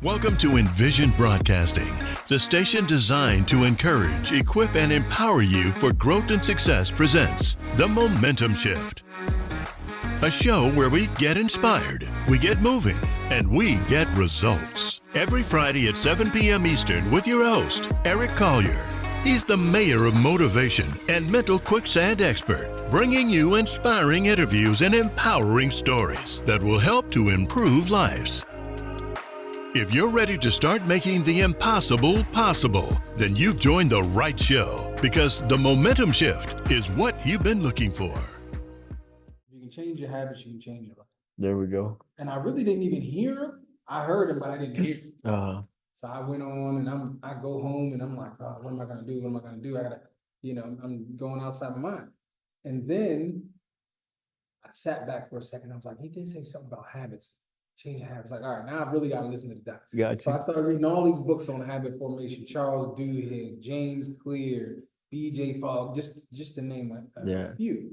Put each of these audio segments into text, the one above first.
Welcome to Envision Broadcasting, the station designed to encourage, equip, and empower you for growth and success presents The Momentum Shift, a show where we get inspired, we get moving, and we get results. Every Friday at 7 p.m. Eastern with your host, Eric Collier. He's the mayor of motivation and mental quicksand expert, bringing you inspiring interviews and empowering stories that will help to improve lives. If you're ready to start making the impossible possible, then you've joined the right show, because the momentum shift is what you've been looking for. You can change your habits, you can change your life. There we go. And I really didn't even hear him. I heard him, but I didn't hear him. Uh-huh. So I went on and I go home and I'm like, oh, what am I gonna do? What am I gonna do? I gotta, I'm going outside my mind. And then I sat back for a second. I was like, he did say something about habits. Change your habits. Like, all right, now I really gotta listen to the doc. Got So I you. started reading all these books on habit formation, Charles Duhigg, James Clear, BJ Fogg, just to name a few.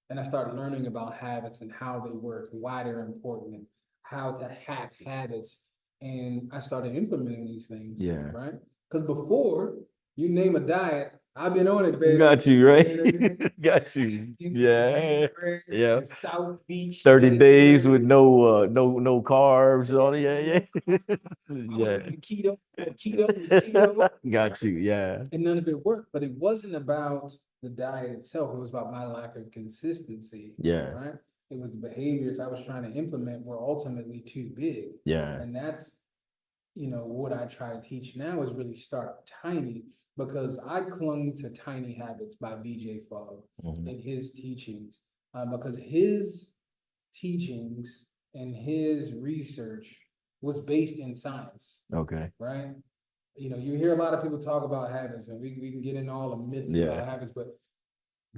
And I started learning about habits and how they work, and why they're important, and how to hack habits. And I started implementing these things. Yeah. Right? Because before, you name a diet, I've been on it, baby. Got you, right? You know what I mean? Got you. Yeah. Yeah. South Beach. 30 days with no carbs on it. Yeah. Yeah. Keto. Got you. Yeah. And none of it worked, but it wasn't about the diet itself. It was about my lack of consistency. Yeah. Right. It was the behaviors I was trying to implement were ultimately too big. Yeah. And that's, what I try to teach now is really start tiny, because I clung to Tiny Habits by BJ Fogg and his teachings, because his teachings and his research was based in science. Okay. Right? You hear a lot of people talk about habits, and we can get into all the myths about habits, but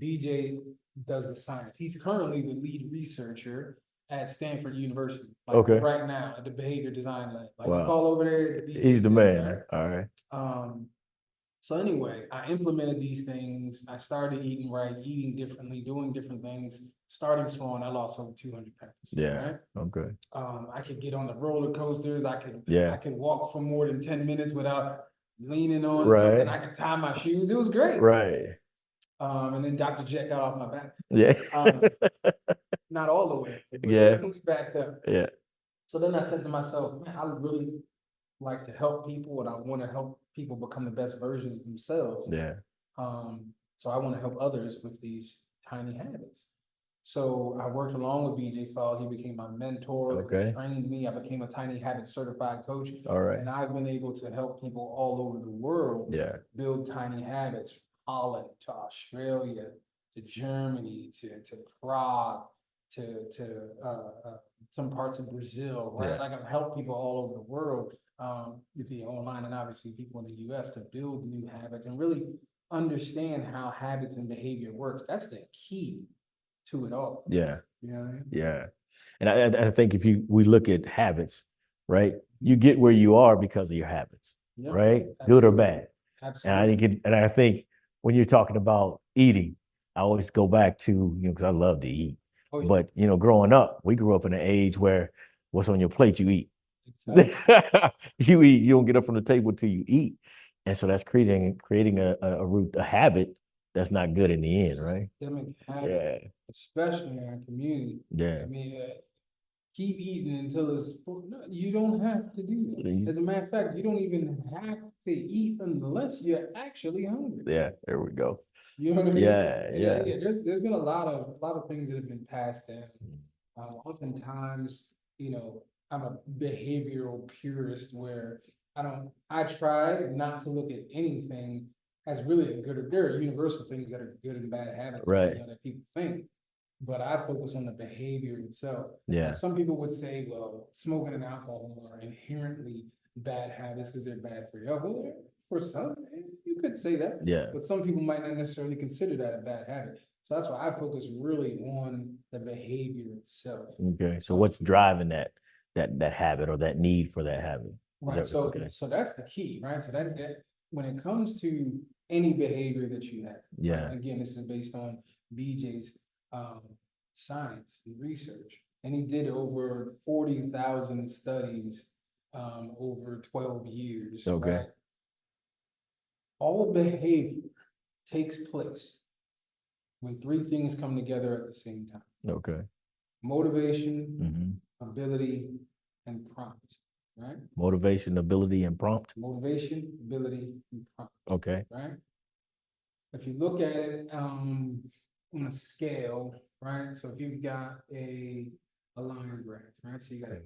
BJ does the science. He's currently the lead researcher at Stanford University. Okay. Right now at the behavior design lab. Wow. You call over there. He's the man. Right? All right. So anyway, I implemented these things. I started eating right, eating differently, doing different things, starting small, and I lost over 200 pounds. Yeah. Right? Okay. I could get on the roller coasters. I could walk for more than 10 minutes without leaning on something. I could tie my shoes. It was great. Right. And then Dr. Jet got off my back. Yeah. Not all the way, but definitely backed up. Yeah. So then I said to myself, man, I would really like to help people, and I want to help people become the best versions of themselves. Yeah. So I want to help others with these tiny habits. So I worked along with BJ Fogg. He became my mentor. Okay. He trained me. I became a Tiny Habits certified coach. All right. And I've been able to help people all over the world build tiny habits, from Holland to Australia to Germany to Prague to some parts of Brazil, right? Yeah. Like I've helped people all over the world, via online, and obviously people in the US, to build new habits and really understand how habits and behavior works. That's the key to it all. Yeah. You know what I mean? Yeah. And I think if we look at habits, right, you get where you are because of your habits, right? Absolutely. Good or bad. Absolutely. And I think when you're talking about eating, I always go back to, because I love to eat. Oh, yeah. But, growing up, we grew up in an age where what's on your plate, you eat. Exactly. You eat, you don't get up from the table till you eat. And so that's creating a habit that's not good in the end, right? Yeah. Especially in our community. Yeah. I mean, keep eating until it's full. No, you don't have to do that. As a matter of fact, you don't even have to eat unless you're actually hungry. Yeah, there we go. You know what I mean? Yeah. There's been a lot of things that have been passed down. Oftentimes, I'm a behavioral purist where I try not to look at anything as really a good, or there are universal things that are good and bad habits, right? That people think, but I focus on the behavior itself. Yeah. Some people would say, well, smoking and alcohol are inherently bad habits because they're bad for you. Well, for some, you could say that. Yeah. But some people might not necessarily consider that a bad habit. So that's why I focus really on the behavior itself. Okay. So what's driving that habit or that need for that habit? Right. So that's the key, right? So that when it comes to any behavior that you have, yeah. Right? Again, this is based on BJ's science and research, and he did over 40,000 studies over 12 years. Okay. Right? All behavior takes place when three things come together at the same time. Okay. Motivation, ability, and prompt. Right? Motivation, ability, and prompt. Motivation, ability, and prompt. Okay. Right? If you look at it on a scale, right? So if you've got a line graph, right? So you got it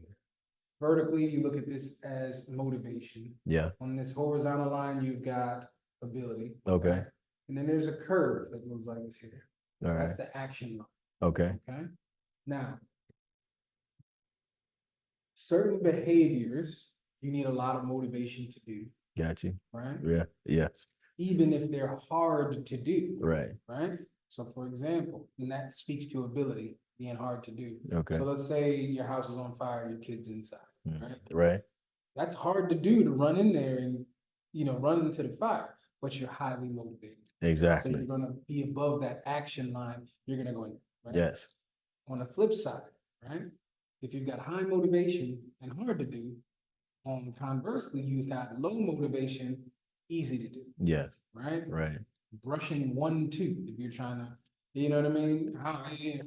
vertically, you look at this as motivation. Yeah. On this horizontal line, you've got ability. Okay. Right? And then there's a curve that goes like this here. All right. That's the action line. Okay. Okay. Now, certain behaviors you need a lot of motivation to do. Got you. Right? Yeah. Yes. Even if they're hard to do. Right. Right? So for example, and that speaks to ability being hard to do. Okay. So let's say your house is on fire, your kid's inside, right? Right. That's hard to do, to run in there and, run into the fire, but you're highly motivated. Exactly. So you're gonna be above that action line, you're gonna go in, right? Yes. On the flip side, right? If you've got high motivation and hard to do, conversely, you've got low motivation, easy to do. Yeah. Right? Right. Brushing one tooth, if you're trying to, you know what I mean?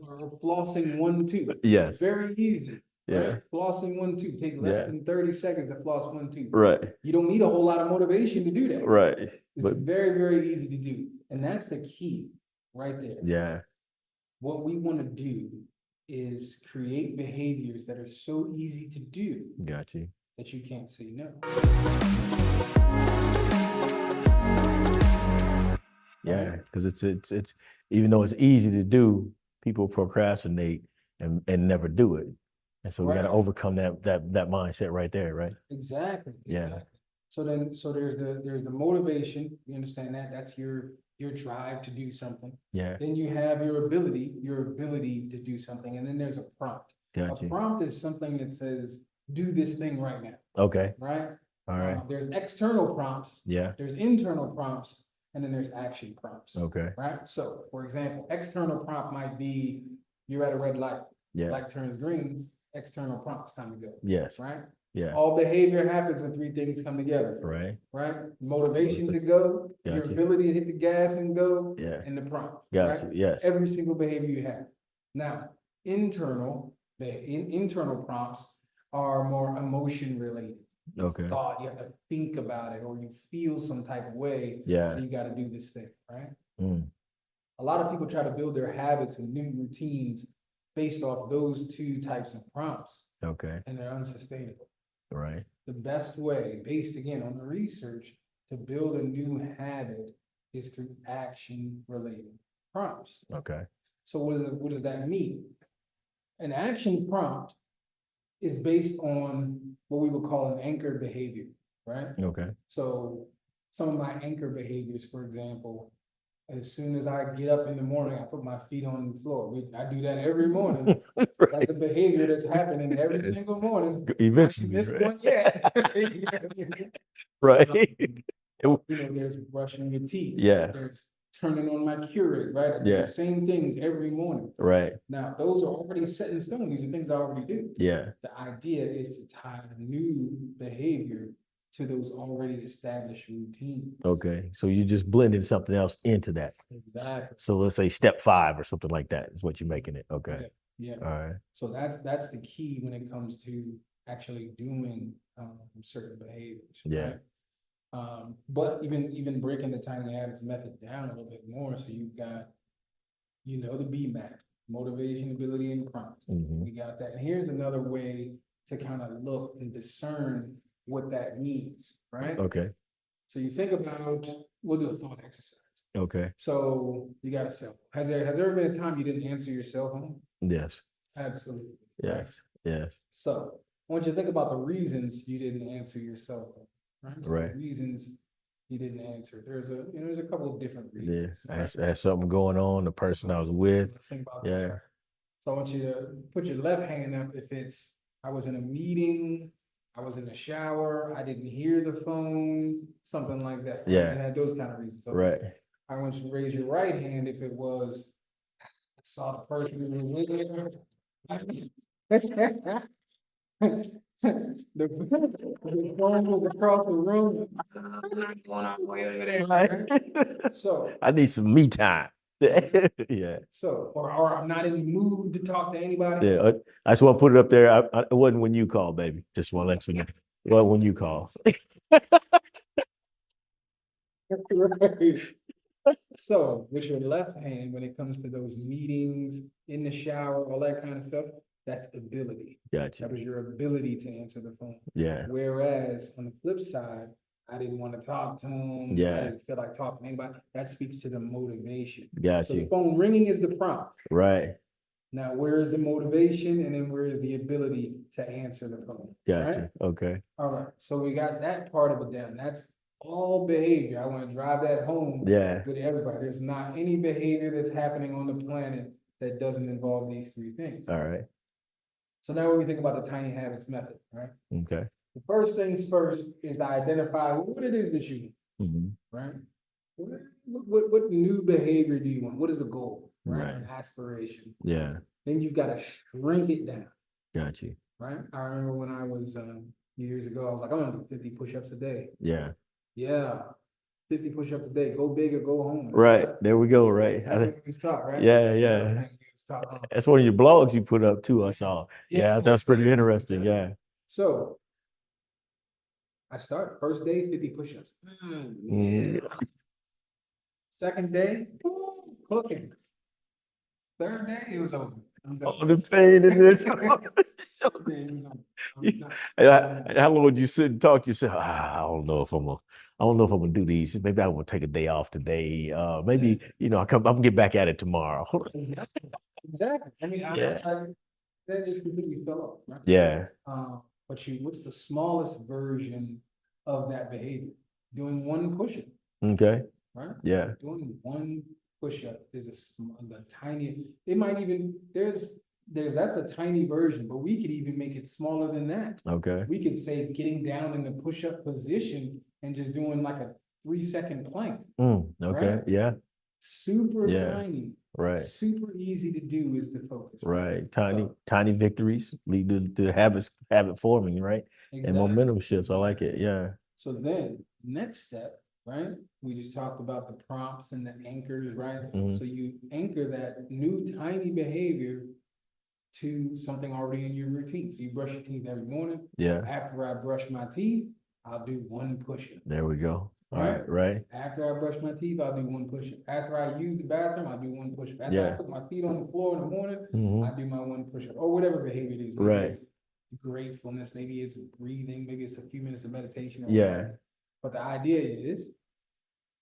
Or flossing one tooth. Yes. Very easy. Yeah. Right? Flossing one tooth take less than 30 seconds to floss one tooth. Right. You don't need a whole lot of motivation to do that. Right. It's very, very easy to do. And that's the key right there. Yeah. What we want to do is create behaviors that are so easy to do. Got you. That you can't say no. Yeah, because it's even though it's easy to do, people procrastinate and never do it. And so we got to overcome that mindset right there, right? Exactly. Yeah. Exactly. So there's the motivation. You understand that? That's your drive to do something. Yeah. Then you have your ability to do something, and then there's a prompt. Got you. A prompt is something that says, do this thing right now. Okay. Right? All right. There's external prompts. Yeah. There's internal prompts, and then there's action prompts. Okay. Right? So, for example, external prompt might be you're at a red light. Yeah. Light turns green. External prompt, it's time to go. Yes. Right? Yeah. All behavior happens when three things come together. Right. Right? Motivation to go, your ability to hit the gas and go, and the prompt. Got you. Yes. Every single behavior you have. Now, internal prompts are more emotion related. Okay. Thought, you have to think about it, or you feel some type of way. Yeah. So you got to do this thing, right? Mm. A lot of people try to build their habits and new routines based off those two types of prompts. Okay. And they're unsustainable. Right. The best way, based again on the research, to build a new habit is through action-related prompts. Okay. So what does that mean? An action prompt is based on what we would call an anchored behavior, right? Okay. So some of my anchor behaviors, for example, as soon as I get up in the morning, I put my feet on the floor. I do that every morning. Right. That's a behavior that's happening every single morning. Eventually. I missed one yet. Right. There's brushing your teeth. Yeah. There's turning on my Keurig, right? I do the same things every morning. Right. Now, those are already set in stone. These are things I already do. Yeah. The idea is to tie a new behavior to those already established routines. Okay. So you're just blending something else into that. Exactly. So let's say step 5 or something like that is what you're making it. Okay. Yeah. All right. So that's the key when it comes to actually doing certain behaviors. Yeah. Right? But even breaking the tiny habits method down a little bit more, so you've got, the BMAP, motivation, ability, and prompt. Mm-hmm. We got that. And here's another way to kind of look and discern what that means, right? Okay. So you think about, we'll do a thought exercise. Okay. So you got a cell phone. Has there ever been a time you didn't answer your cell phone? Yes. Absolutely. Yes. Right? Yes. So I want you to think about the reasons you didn't answer your cell phone, right? So right. The reasons you didn't answer. There's a couple of different reasons. Yeah. Right? I had something going on, the person I was with. Let's think about this. Right? So I want you to put your left hand up if it's, I was in a meeting, I was in the shower, I didn't hear the phone, something like that. Yeah. You had those kind of reasons. Okay. Right. I want you to raise your right hand if it was, I saw the person in the window. The phone was across the room. I'm not going all the way over there. Right? So I need some me time. Yeah. So, or I'm not in the mood to talk to anybody. Yeah. I just want to put it up there. It wasn't when you called, baby. Just want to let you know. Well, when you call. Right. So, with your left hand, when it comes to those meetings, in the shower, all that kind of stuff, that's ability. Gotcha. That was your ability to answer the phone. Yeah. Whereas on the flip side, I didn't want to talk to him. Yeah. I didn't feel like talking to anybody. That speaks to the motivation. Got So you. the phone ringing is the prompt. Right. Now, where is the motivation, and then where is the ability to answer the phone? Gotcha. Right? Okay. All right. So we got that part of it down. That's all behavior. I want to drive that home Yeah. with everybody. There's not any behavior that's happening on the planet that doesn't involve these three things. All right. So now when we think about the tiny habits method, right? Okay. The first things first is to identify what it is that you need, Mm-hmm. right? What new behavior do you want? What is the goal, right? Right. An aspiration. Yeah. Then you've got to shrink it down, Got you. right? I remember when I was years ago, I was like, I'm gonna do 50 push-ups a day. Yeah. Yeah, 50 push-ups a day. Go big or go home. Right. There we go. Right. That's what we was taught, right? Yeah. Yeah. Taught, That's one of your blogs you put up too. I saw. Yeah. That's pretty interesting. Yeah. So I start first day, 50 push-ups. Yeah. Second day, cooking. Third day, it was over. Oh, the pain in this. How long would you sit and talk to yourself? I don't know if I don't know if I'm gonna do these. Maybe I will take a day off today. Maybe I'm gonna get back at it tomorrow. Exactly. I mean, Yeah. that just completely fell off. Right? Yeah. But what's the smallest version of that behavior? Doing one push-up, Okay. right? Yeah. Doing one push-up is the tiny. It might even that's a tiny version, but we could even make it smaller than that. Okay. We could say getting down in the push-up position and just doing like a 3-second plank. Okay. Right? Yeah. Super Yeah. tiny. Right. Super easy to do is the focus. Right. Tiny victories lead to habit forming, right? Exactly. And momentum shifts. I like it. Yeah. So then next step, right? We just talked about the prompts and the anchors, right? Mhm. So you anchor that new tiny behavior to something already in your routine. So you brush your teeth every morning. Yeah. After I brush my teeth, I'll do one push-up. There we go. All right. Right. After I brush my teeth, I'll do one push-up. After I use the bathroom, I'll do one push-up. After I Yeah. put my feet on the floor in the morning, Mhm. I do my one push-up, or whatever behavior it is. Maybe Right. it's gratefulness, maybe it's breathing, maybe it's a few minutes of meditation. Or Yeah. whatever. But the idea is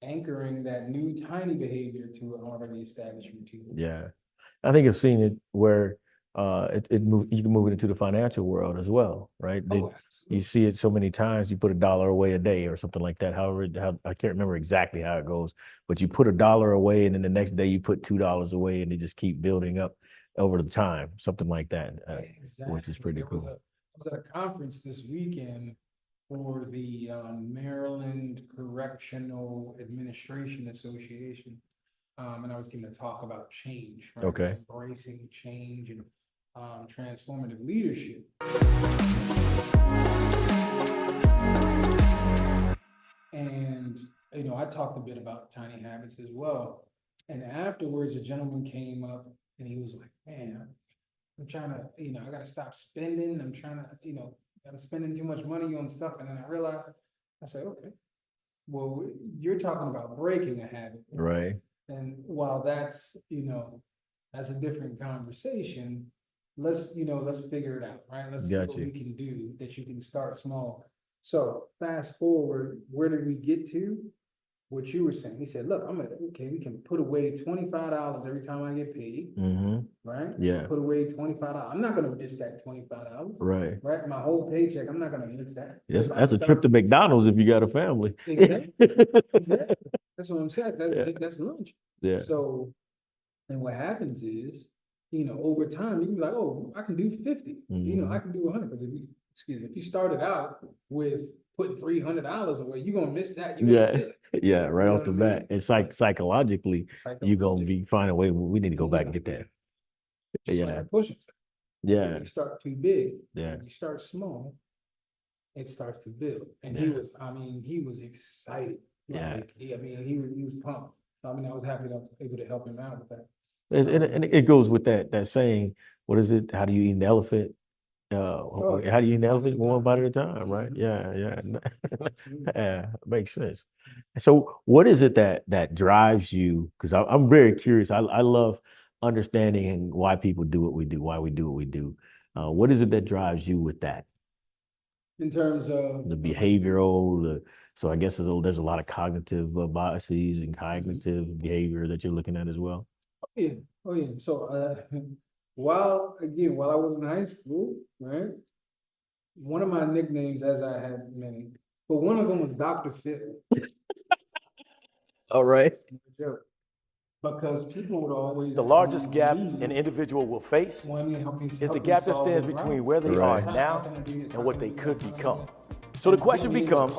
anchoring that new tiny behavior to an already established routine. Yeah. I think I've seen it where you can move it into the financial world as well, right? You see it so many times. You put $1 away a day or something like that. I can't remember exactly how it goes, but you put $1 away, and then the next day you put $2 away, and they just keep building up over the time, something like that, Exactly. which is pretty cool. I was at a conference this weekend for the Maryland Correctional Administration Association. And I was giving a talk about change, right? Okay. Embracing change and transformative leadership. And, I talked a bit about tiny habits as well. And afterwards, a gentleman came up and he was like, man, I'm trying to, I got to stop spending. I'm trying to, I'm spending too much money on stuff. And then I realized, I said, okay, well, you're talking about breaking a habit. Right. And while that's a different conversation, let's figure it out, right? Let's see what we can do that you can start small. So fast forward, where did we get to? What you were saying. He said, look, we can put away $25 every time I get paid. Mm-hmm. Right? Yeah. Put away $25. I'm not gonna miss that $25. Right. Right? My whole paycheck, I'm not gonna miss that. Yes, that's a trip to McDonald's if you got a family. Exactly. Exactly. That's what I'm saying. That's lunch. Yeah. So, and what happens is, over time, you can be like, oh, I can do 50. I can do 100. Because if you started out with putting $300 away, you're gonna miss that. Yeah, right off the bat. It's like psychologically, you're gonna be finding a way. We need to go back and get that. Yeah. Like push-ups. Yeah. You start too big. Yeah. You start small. it starts to build. And Yeah. he was excited. Yeah. Like, he was pumped. So, I mean, I was happy that I was able to help him out with that. And it goes with that saying, what is it? How do you eat an elephant? How do you eat an elephant? One bite at a time, right? Yeah. Yeah, makes sense. So what is it that drives you? Because I'm very curious. I love understanding why people do what we do, why we do what we do. What is it that drives you with that? In terms of The behavioral, so I guess there's a lot of cognitive biases and cognitive behavior that you're looking at as well. yeah, oh yeah. So while I was in high school, right? One of my nicknames, as I had many, but one of them was Dr. Phil. All right. Because people would always The largest come gap to me an individual will face wanting to help is the gap that stands between where they are now and what they could become. So the question becomes,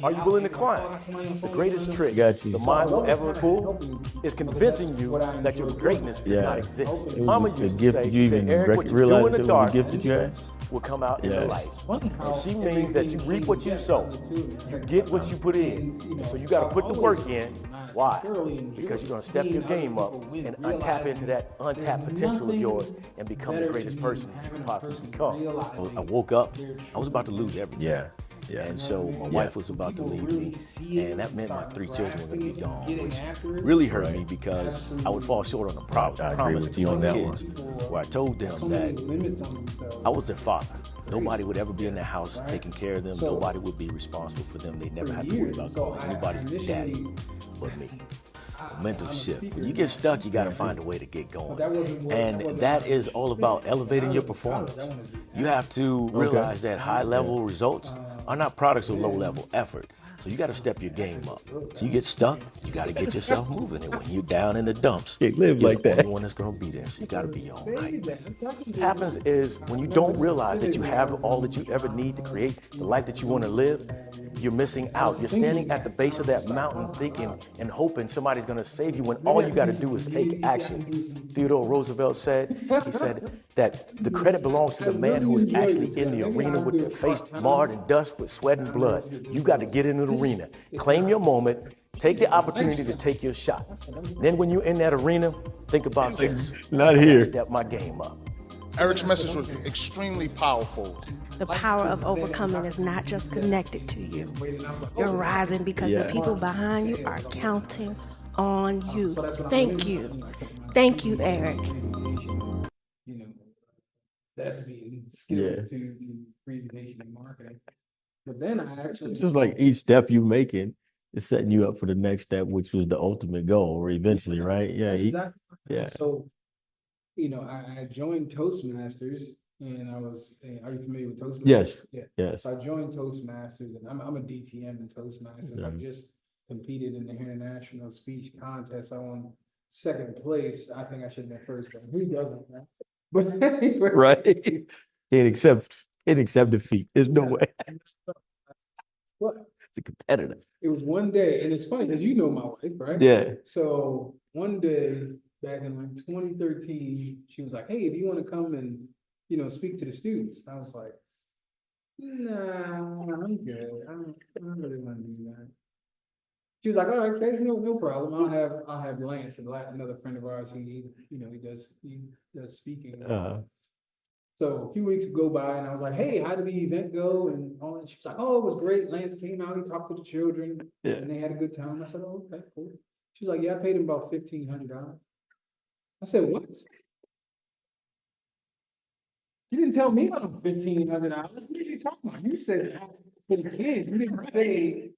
are you willing to climb? The greatest trick the mind will ever pull is convincing you that your greatness does not exist. Mama used to say, she said, Eric, what you do in the dark will come out in the light. And she means that you reap what you sow. You get what you put in. So you got to put the work in. Why? Because you're going to step your game up and tap into that untapped potential of yours and become the greatest person you can possibly become. I woke up, I was about to lose everything. Yeah. And so my wife was about to leave me, and that meant my 3 children were going to be gone, which really hurt me because I would fall short on the promise to my kids, where I told them that I was their father. Nobody would ever be in their house taking care of them. Nobody would be responsible for them. They never had to worry about calling anybody daddy but me. Momentum shift. When you get stuck, you got to find a way to get going. And that is all about elevating your performance. You have to realize that high-level results are not products of low-level effort. So you got to step your game up. So you get stuck, you got to get yourself moving. And when you're down in the dumps, Can't live you're like the that. only one that's going to be there. So you got to be your own hype man. What happens is when you don't realize that you have all that you ever need to create the life that you want to live, you're missing out. You're standing at the base of that mountain thinking and hoping somebody's going to save you when all you got to do is take action. Theodore Roosevelt said, he said that the credit belongs to the man who is actually in the arena with their face marred in dust with sweat and blood. You got to get into the arena, claim your moment, take the opportunity to take your shot. Then when you're in that arena, think about this. Not I here. gotta step my game up. Eric's message was extremely powerful. The power of overcoming is not just connected to you. You're rising because the people behind you are counting on you. Thank you. Thank you, Eric. That's being skills to presentation and marketing. But then I actually It's just like each step you're making is setting you up for the next step, which was the ultimate goal, or eventually, right? Yeah. Exactly. Yeah. So, I joined Toastmasters, and are you familiar with Toastmasters? Yes. Yeah. Yes. So I joined Toastmasters, and I'm a DTM in Toastmasters. I've just competed in the international speech contest. I won second place. I think I should have been first, but who doesn't? Right? But anyway. Right. Can't accept defeat. There's no way. What? It's a competitor. It was one day, and it's funny because you know my wife, right? Yeah. So one day back in like 2013, she was like, "Hey, do you want to come and speak to the students?" I was like, "Nah, I'm good. I don't really want to do that." She was like, "All right, Casey, no problem. I'll have Lance, another friend of ours who he does speaking." So a few weeks go by, and I was like, "Hey, how did the event go?" And all that. She was like, "Oh, it was great. Lance came out, he talked to the children, and they had a good time." I said, "Oh, okay, cool." She was like, "Yeah, I paid him about $1,500. I said, "What? You didn't tell me about $1,500. What are you talking about? You said for the kids. You didn't say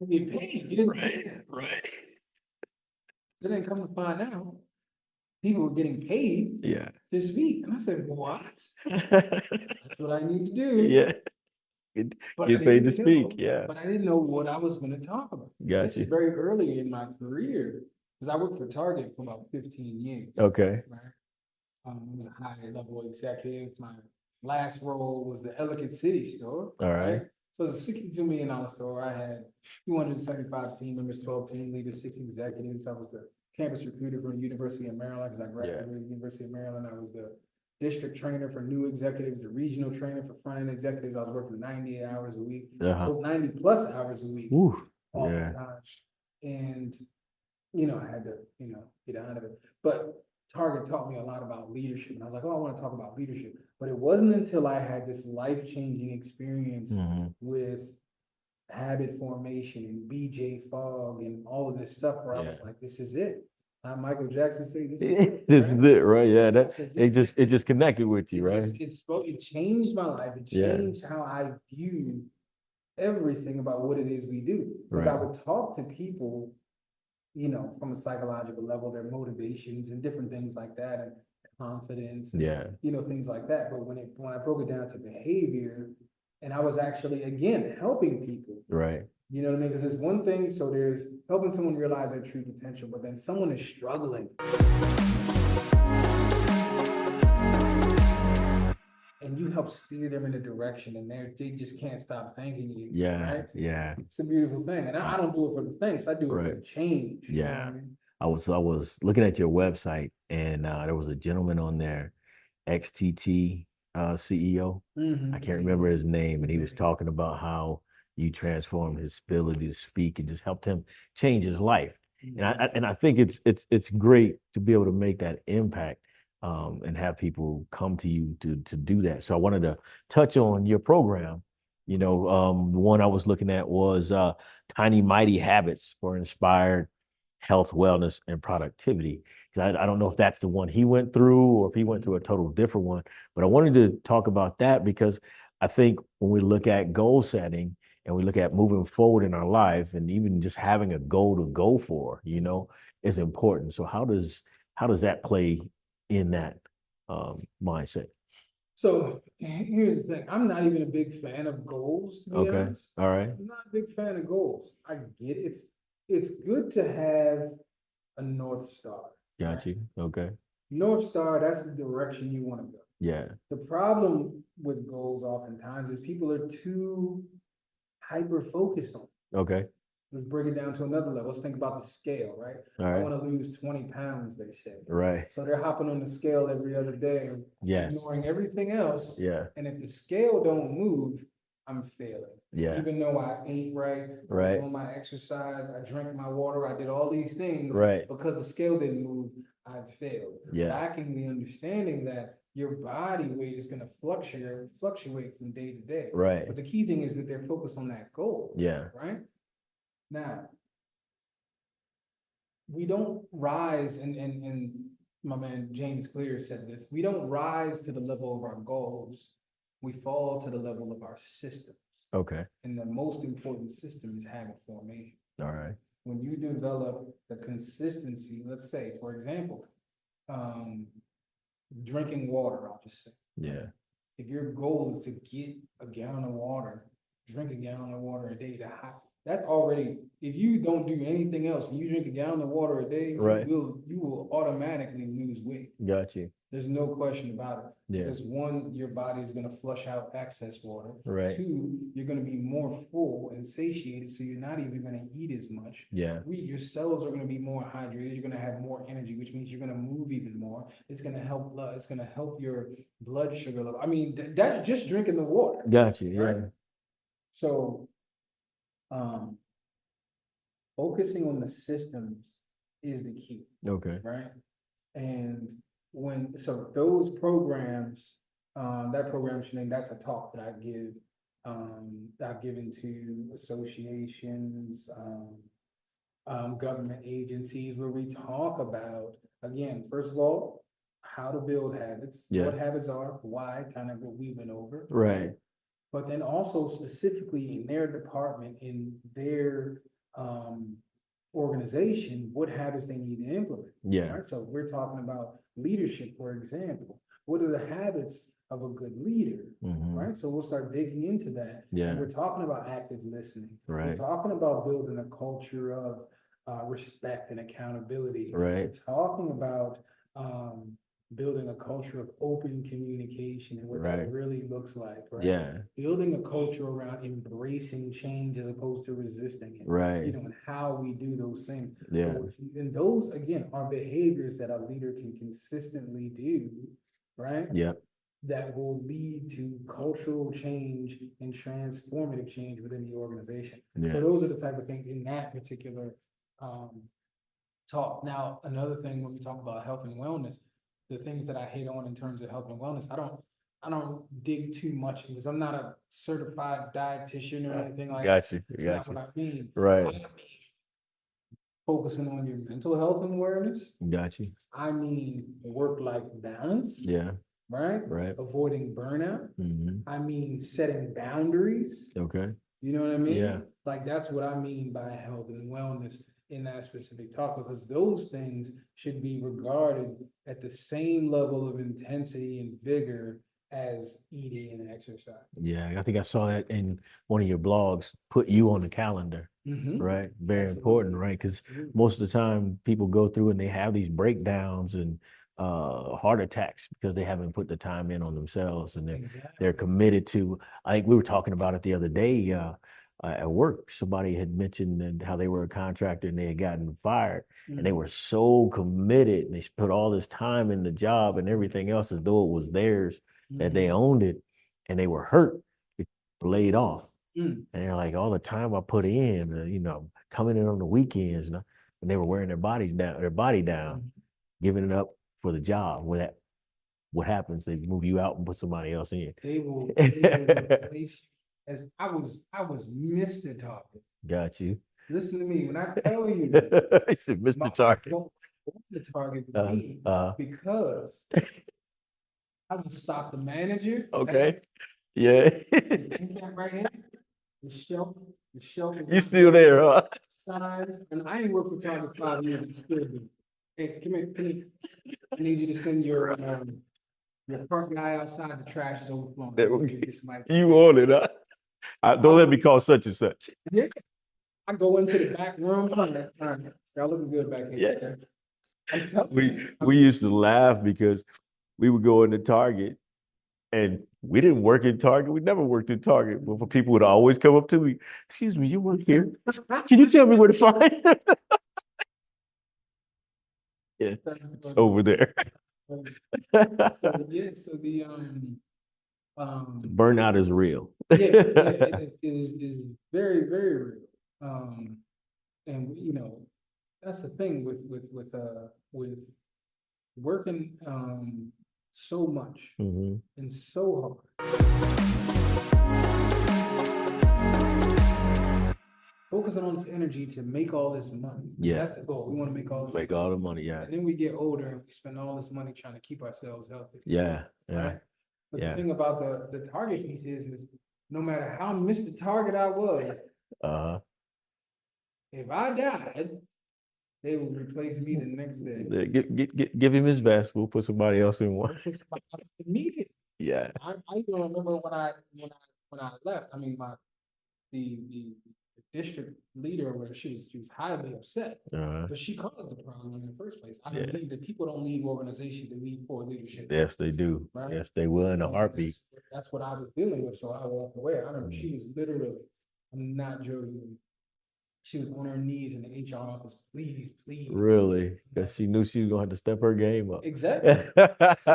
you paid. You didn't say that." Right. So then come to find out, people were getting paid to speak. And I said, "What? That's what I need to do." Yeah. But Get I paid to didn't know- speak. Yeah. But I didn't know what I was going to talk about. This is Gotcha. very early in my career, because I worked for Target for about 15 years. Okay. Right? I was a high level executive. My last role was the Ellicott City store. All right. So it's a $62 million store. I had 275 team members, 12 team leaders, 6 executives. I was the campus recruiter from the University of Maryland, because I graduated from the University of Maryland. I was the district trainer for new executives, the regional trainer for front end executives. I was working 98 hours a week, 90 plus hours a week, oftentimes. And, I had to, get out of it. But Target taught me a lot about leadership. And I was like, oh, I want to talk about leadership. But it wasn't until I had this life-changing experience with habit formation and BJ Fogg and all of this stuff where I was like, this is it. Michael Jackson say this is it. This is it, right? Yeah, it just connected with you, right? It changed my life. It changed how I view everything about what it is we do. Because I would talk to people, from a psychological level, their motivations and different things like that, and confidence, and, things like that. But when I broke it down to behavior, and I was actually, again, helping people. Right. You know what I mean? Because there's one thing, so there's helping someone realize their true potential, but then someone is struggling. And you help steer them in a direction, and they just can't stop thanking you. Yeah, right? yeah. It's a beautiful thing. And I don't do it for the thanks, I do it for the change. Yeah. You know what I mean? I was looking at your website, and there was a gentleman on there, XTT CEO. I can't remember his name, and he was talking about how you transformed his ability to speak and just helped him change his life. And I think it's great to be able to make that impact and have people come to you to do that. So I wanted to touch on your program. The one I was looking at was Tiny Mighty Habits for Inspired Health, Wellness, and Productivity. Because I don't know if that's the one he went through or if he went through a total different one. But I wanted to talk about that because I think when we look at goal setting and we look at moving forward in our life and even just having a goal to go for, is important. So how does that play in that mindset? So here's the thing. I'm not even a big fan of goals, to be honest. All right. I'm not a big fan of goals. I get it. It's good to have a North Star. Got you. Okay. North Star, that's the direction you want to go. Yeah. The problem with goals oftentimes is people are too hyper focused on it. Okay. Let's bring it down to another level. Let's think about the scale, right? All right. I want to lose 20 pounds, they say. Right. So they're hopping on the scale every other day, ignoring everything else. Yeah. And if the scale don't move, I'm failing. Yeah. Even though I ate right, I was on my exercise, I drank my water, I did all these things. Right. Because the scale didn't move, I failed. Yeah. Lacking the understanding that your body weight is going to fluctuate from day to day. Right. But the key thing is that they're focused on that goal. Yeah. Right. Now, we don't rise, and my man James Clear said this, we don't rise to the level of our goals, we fall to the level of our systems. Okay. And the most important system is habit formation. All right. When you develop the consistency, let's say, for example, drinking water, I'll just say. Yeah. If your goal is to get a gallon of water, drink a gallon of water a day, that's already, if you don't do anything else and you drink a gallon of water a day, you will automatically lose weight. Got you. There's no question about it. Yeah. Because one, your body is going to flush out excess water. Right. Two, you're going to be more full and satiated, so you're not even going to eat as much. Yeah. Three, your cells are going to be more hydrated. You're going to have more energy, which means you're going to move even more. It's going to help blood. It's going to help your blood sugar level. I mean, that's just drinking the water. Got you. Yeah. Right? So, focusing on the systems is the key. Okay. Right. And those programs, that program's name, that's a talk that I give, I've given to associations, government agencies, where we talk about, again, first of all, how to build habits, what habits are, why, kind of what we've been over. Right. But then also specifically in their department, in their organization, what habits they need to implement. Yeah. Right? So we're talking about leadership, for example. What are the habits of a good leader? Right? So we'll start digging into that. Yeah. And we're talking about active listening. Right. We're talking about building a culture of respect and accountability. Right. We're talking about building a culture of open communication and what that really looks like, right? Yeah. Building a culture around embracing change as opposed to resisting it. Right. And how we do those things. Yeah. So and those, again, are behaviors that a leader can consistently do right? Yeah. That will lead to cultural change and transformative change within the organization. Yeah. So those are the type of things in that particular talk. Now, another thing when we talk about health and wellness, the things that I hit on in terms of health and wellness, I don't dig too much because I'm not a certified dietitian or anything like that. Gotcha. That's not what I mean. Right. I mean focusing on your mental health and awareness. Gotcha. I mean work-life balance. Yeah. Right? Right. Avoiding burnout. Mm-hmm. I mean setting boundaries. Okay. You know what I mean? Yeah. Like that's what I mean by health and wellness in that specific talk, because those things should be regarded at the same level of intensity and vigor as eating and exercise. Yeah, I think I saw that in one of your blogs, put you on the calendar, right? Very important, right? Because most of the time people go through and they have these breakdowns and heart attacks because they haven't put the time in on themselves, and they're committed to, I think we were talking about it the other day at work. Somebody had mentioned how they were a contractor and they had gotten fired, and they were so committed and they put all this time in the job and everything else as though it was theirs, that they owned it, and they were hurt, laid off. And they're like, all the time I put in, coming in on the weekends, and they were wearing their body down, giving it up for the job. What happens? They move you out and put somebody else in. They will replace you as I was Mr. Target. Got you. Listen to me when I tell you. I said, Mr. Target. The target with me because I would stop the manager. Okay. Yeah. Right here. The shelf. You still there, huh? Signs, and I ain't worked for Target 5 years and still do. Hey, come here. I need you to send your park guy outside. The trash is overflowing. You want it, huh? Don't let me call such and such. Yeah. I go into the back room. Y'all looking good back here. Yeah. We used to laugh because we would go into Target, and we didn't work in Target. We never worked in Target. But people would always come up to me, excuse me, you work here? Can you tell me where to find it? Yeah, it's over there. So the burnout is real. it is very, very real. And that's the thing with working so much and so hard. Focusing on this energy to make all this money. Yeah. That's the goal. We want to make all this all the money, yeah. And then we get older and we spend all this money trying to keep ourselves healthy. Yeah. Right? But the thing about the target piece is no matter how Mr. Target I was, if I died, they would replace me the next day. Give him his vest. We'll put somebody else in one. Immediately. Yeah. I even remember when I left. I mean, the district leader, where she was highly upset, but she caused the problem in the first place. I believe that people don't leave organization to leave poor leadership. Yes, they do. Right? Yes, they will in a heartbeat. That's what I was dealing with, so I walked away. I remember she was literally, I'm not joking, she was on her knees in the HR office, please. Really? Because she knew she was going to have to step her game up. Exactly. That's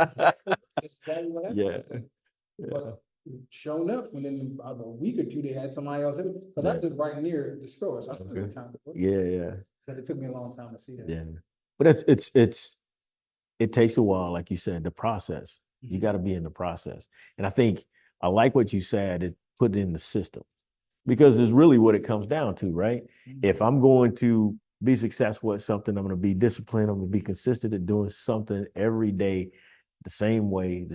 exactly what happened. But sure enough, within about a week or two, they had somebody else. Because I lived right near the store, so I had a good time to work. Yeah. But it took me a long time to see that. Yeah. But it takes a while, like you said, the process. You got to be in the process. And I think I like what you said, is put it in the system. Because it's really what it comes down to, right? If I'm going to be successful at something, I'm going to be disciplined. I'm going to be consistent at doing something every day, the same way.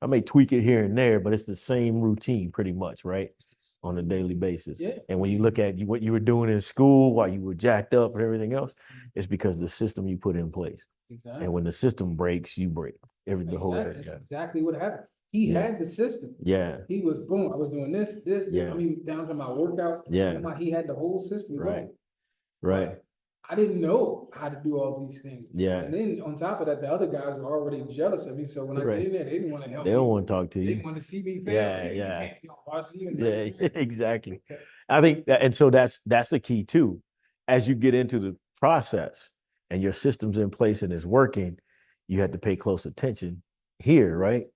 I may tweak it here and there, but it's the same routine pretty much, right? On a daily basis. Yeah. And when you look at what you were doing in school while you were jacked up and everything else, it's because the system you put in place. Exactly. And when the system breaks, you break. The whole area. That's exactly what happened. He had the system. Yeah. He was boom. I was doing this. I mean, down to my workouts. Yeah. He had the whole system going. Right. But I didn't know how to do all these things. Yeah. And then on top of that, the other guys were already jealous of me. So when I get in there, they didn't want to help me. They don't want to talk to you. They didn't want to see me fail. Yeah, exactly. I think that, and so that's the key too. As you get into the process and your system's in place and it's working, you had to pay close attention here, right?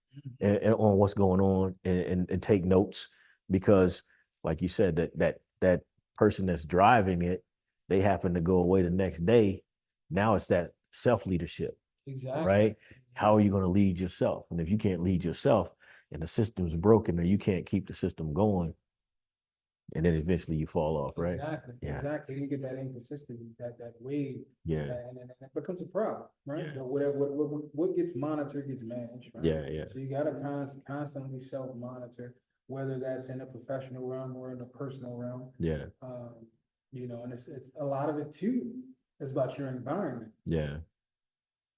And on what's going on and take notes, because like you said, that person that's driving it, they happen to go away the next day. Now it's that self-leadership, Exactly. right? How are you going to lead yourself? And if you can't lead yourself and the system's broken or you can't keep the system going, and then eventually you fall off, right? Exactly. Yeah. Exactly. You get that inconsistency, that wave. Yeah. And it becomes a problem, right? Yeah. But what gets monitored gets managed, right? Yeah, yeah. So you got to constantly self-monitor, whether that's in a professional realm or in a personal realm. Yeah. And it's a lot of it too is about your environment. Yeah.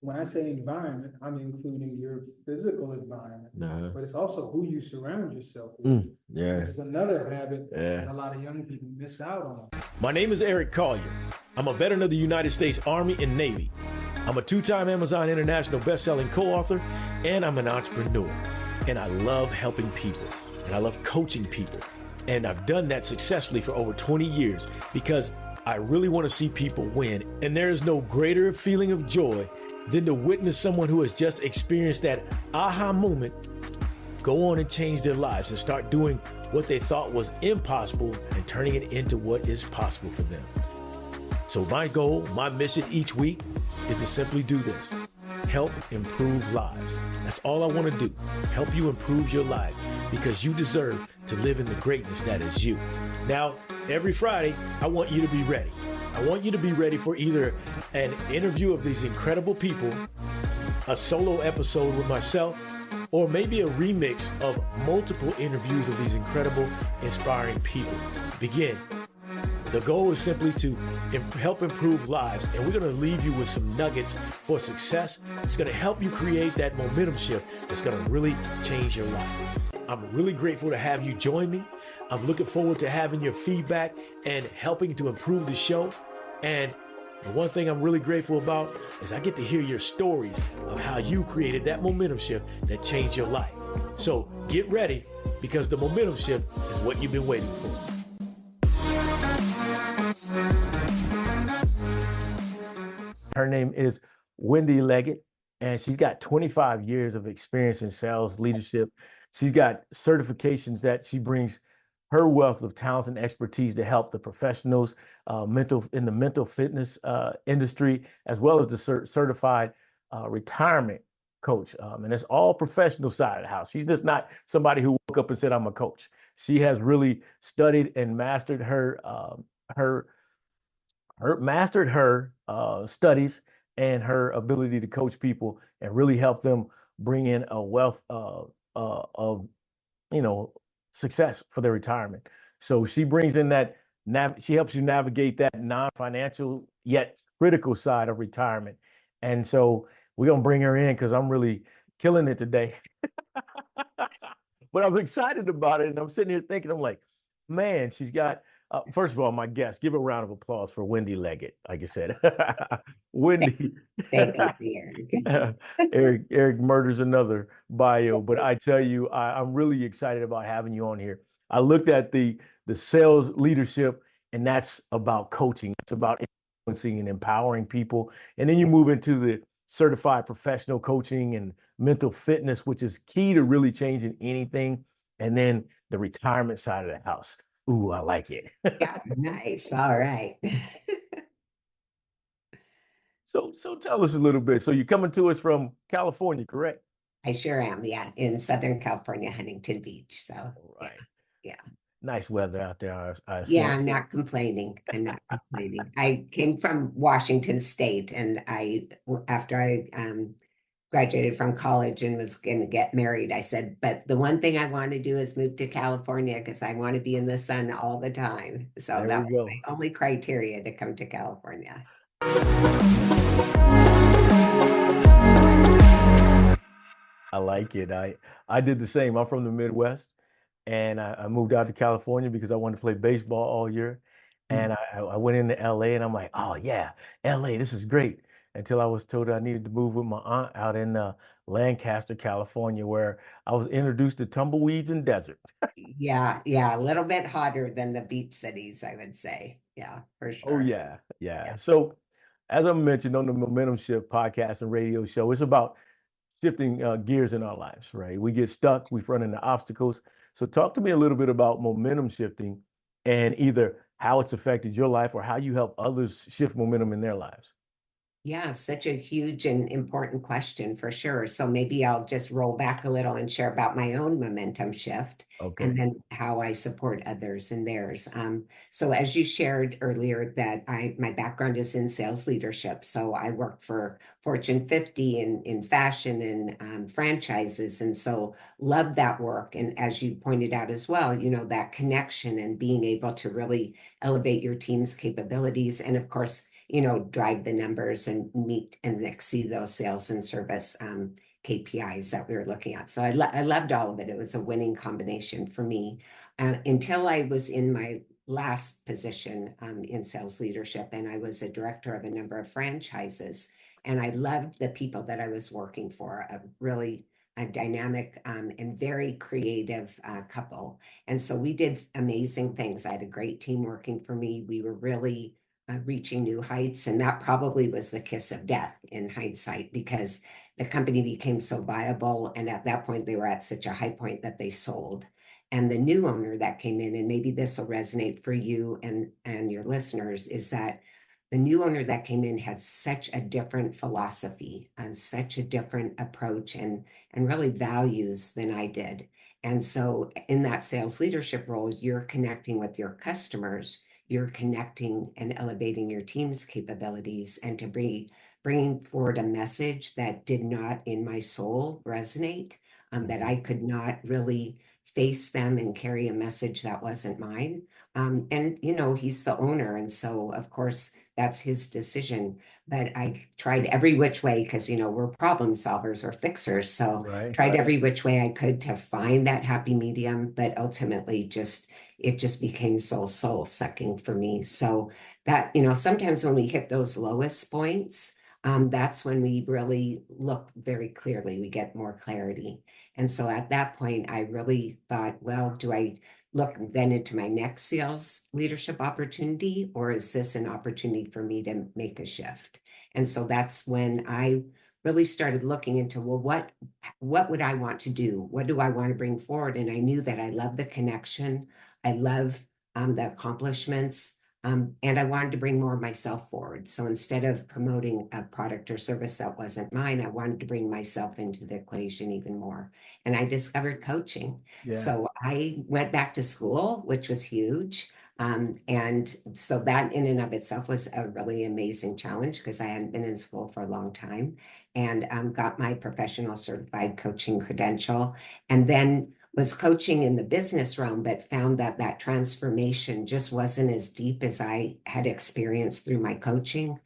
When I say environment, I'm including your physical environment, but it's also who you surround yourself with. Yeah. This is another habit that a lot of young people miss out on. My name is Eric Collier. I'm a veteran of the United States Army and Navy. I'm a 2-time Amazon International best-selling co-author, and I'm an entrepreneur. And I love helping people, and I love coaching people. And I've done that successfully for over 20 years because I really want to see people win. And there is no greater feeling of joy than to witness someone who has just experienced that aha moment go on and change their lives and start doing what they thought was impossible and turning it into what is possible for them. So my goal, my mission each week is to simply do this: help improve lives. That's all I want to do. Help you improve your life, because you deserve to live in the greatness that is you. Now, every Friday, I want you to be ready. I want you to be ready for either an interview of these incredible people, a solo episode with myself, or maybe a remix of multiple interviews of these incredible, inspiring people. Begin. The goal is simply to help improve lives, and we're going to leave you with some nuggets for success. It's going to help you create that momentum shift that's going to really change your life. I'm really grateful to have you join me. I'm looking forward to having your feedback and helping to improve the show. And the one thing I'm really grateful about is I get to hear your stories of how you created that momentum shift that changed your life. So get ready, because the momentum shift is what you've been waiting for. Her name is Wendy Leggett, and she's got 25 years of experience in sales leadership. She's got certifications that she brings her wealth of talents and expertise to help the professionals in the mental fitness industry, as well as the certified retirement coach. And it's all professional side of the house. She's just not somebody who woke up and said, I'm a coach. She has really studied and mastered her studies and her ability to coach people and really help them bring in a wealth of success for their retirement. So she brings in that, she helps you navigate that non-financial yet critical side of retirement. And so we're going to bring her in because I'm really killing it today. But I'm excited about it. And I'm sitting here thinking, I'm like, man, she's got, first of all, my guest, give a round of applause for Wendy Leggett. Like I said, Wendy. Thanks, Eric. Eric murders another bio, but I tell you, I'm really excited about having you on here. I looked at the sales leadership, and that's about coaching. It's about influencing and empowering people. And then you move into the certified professional coaching and mental fitness, which is key to really changing anything. And then the retirement side of the house. Ooh, I like it. Yeah, nice. All right. So tell us a little bit. So you're coming to us from California, correct? I sure am. Yeah, in Southern California, Huntington Beach. So, right. Yeah. Nice weather out there. Yeah, I'm not complaining. I came from Washington State, and after I graduated from college and was going to get married, I said, but the one thing I want to do is move to California because I want to be in the sun all the time. So that was my only criteria to come to California. I like it. I did the same. I'm from the Midwest, and I moved out to California because I wanted to play baseball all year. And I went into LA, and I'm like, oh yeah, LA, this is great. Until I was told I needed to move with my aunt out in Lancaster, California, where I was introduced to tumbleweeds and desert. Yeah, a little bit hotter than the beach cities, I would say. Yeah, for sure. Oh yeah. So as I mentioned on the Momentum Shift podcast and radio show, it's about shifting gears in our lives, right? We get stuck, we run into obstacles. So talk to me a little bit about momentum shifting and either how it's affected your life or how you help others shift momentum in their lives. Yeah, such a huge and important question for sure. So maybe I'll just roll back a little and share about my own momentum shift and then how I support others in theirs. So as you shared earlier that my background is in sales leadership. So I worked for Fortune 50 in fashion and franchises. And so love that work. And as you pointed out as well, you know, that connection and being able to really elevate your team's capabilities. And of course, you know, drive the numbers and meet and exceed those sales and service KPIs that we were looking at. So I loved all of it. It was a winning combination for me until I was in my last position in sales leadership, and I was a director of a number of franchises. And I loved the people that I was working for, a dynamic and very creative couple. And so we did amazing things. I had a great team working for me. We were really reaching new heights. And that probably was the kiss of death in hindsight, because the company became so viable. And at that point, they were at such a high point that they sold. And the new owner that came in, and maybe this will resonate for you and your listeners, is that the new owner that came in had such a different philosophy and such a different approach and really values than I did. And so in that sales leadership role, you're connecting with your customers, you're connecting and elevating your team's capabilities, and to bringing forward a message that did not in my soul resonate, that I could not really face them and carry a message that wasn't mine. And, you know, he's the owner. And so, of course, that's his decision. But I tried every which way because, you know, we're problem solvers or fixers. So tried every which way I could to find that happy medium. But ultimately, it just became so soul sucking for me. So that, you know, sometimes when we hit those lowest points, that's when we really look very clearly, we get more clarity. And so at that point, I really thought, well, do I look then into my next sales leadership opportunity, or is this an opportunity for me to make a shift? And so that's when I really started looking into, well, what would I want to do? What do I want to bring forward? And I knew that I love the connection. I love the accomplishments. And I wanted to bring more of myself forward. So instead of promoting a product or service that wasn't mine, I wanted to bring myself into the equation even more. And I discovered coaching. So I went back to school, which was huge. And so that in and of itself was a really amazing challenge because I hadn't been in school for a long time, and got my professional certified coaching credential. And then was coaching in the business realm, but found that that transformation just wasn't as deep as I had experienced through my coaching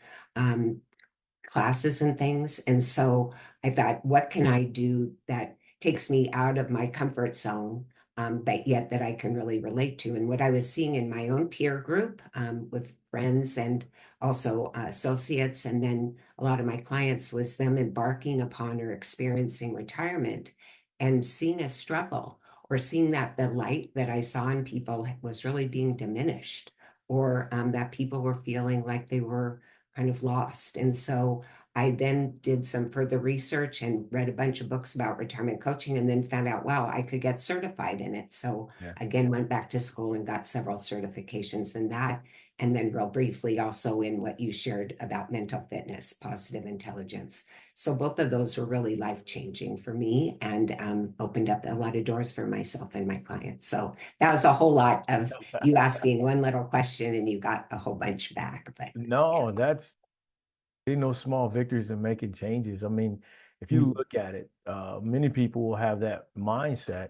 classes and things. And so I thought, what can I do that takes me out of my comfort zone, but yet that I can really relate to? And what I was seeing in my own peer group with friends and also associates, and then a lot of my clients, was them embarking upon or experiencing retirement and seeing a struggle, or seeing that the light that I saw in people was really being diminished, or that people were feeling like they were kind of lost. And so I then did some further research and read a bunch of books about retirement coaching, and then found out, wow, I could get certified in it. So again, went back to school and got several certifications in that. And then real briefly also in what you shared about mental fitness, positive intelligence. So both of those were really life-changing for me, and opened up a lot of doors for myself and my clients. So that was a whole lot of you asking one little question and you got a whole bunch back. But no, that's small victories and making changes. I mean, if you look at it, many people will have that mindset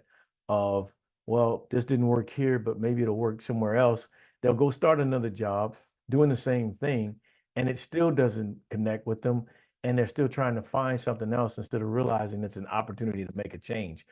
of, well, this didn't work here, but maybe it'll work somewhere else. They'll go start another job doing the same thing, and it still doesn't connect with them. And they're still trying to find something else instead of realizing it's an opportunity to make a change.